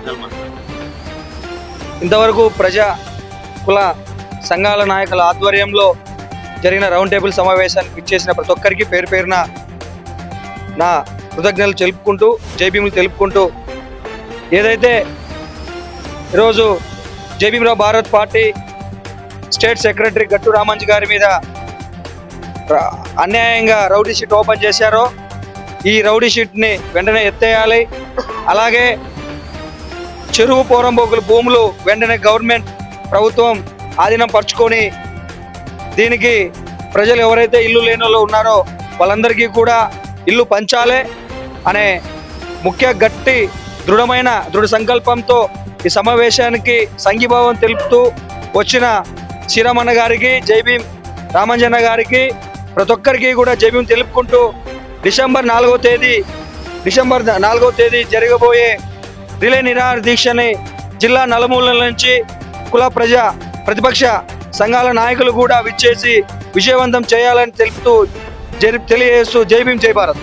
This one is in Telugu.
విషయాలు మాట్లాడారు. ఇంతవరకు ప్రజా కుల సంఘాల నాయకుల ఆధ్వర్యంలో జరిగిన రౌండ్ టేబుల్ సమావేశానికి ఇచ్చేసిన ప్రతి ఒక్కరికి పేరు పేరున నా కృతజ్ఞతలు తెలుపుకుంటూ జైభీములు తెలుపుకుంటూ, ఏదైతే ఈరోజు Jaibhimrao Bharat party state secretary గట్టు రామంజి గారి మీద అన్యాయంగా రౌడీ షీట్ ఓపెన్ చేశారో ఈ రౌడీ షీట్ని వెంటనే ఎత్తేయాలి. అలాగే చెరువు పోరంబోకుల భూములు వెంటనే గవర్నమెంట్ ప్రభుత్వం ఆధీనం పరుచుకొని దీనికి ప్రజలు ఎవరైతే ఇల్లు లేని వాళ్ళు ఉన్నారో వాళ్ళందరికీ కూడా ఇల్లు పంచాలి అనే ముఖ్య గట్టి దృఢ సంకల్పంతో ఈ సమావేశానికి సంఘీభావం తెలుపుతూ వచ్చిన శ్రీరామన్న గారికి, జైభీమ్ రామంజన్న గారికి, ప్రతి ఒక్కరికి కూడా జైభీం తెలుపుకుంటూ డిసెంబర్ 4వ తేదీ జరగబోయే రిలే నిరాహార దీక్షని జిల్లా నలుమూలల నుంచి కుల ప్రతిపక్ష సంఘాల నాయకులు కూడా విచ్చేసి విజయవంతం చేయాలని తెలియజేస్తూ జై భీమ్ జై భారత్.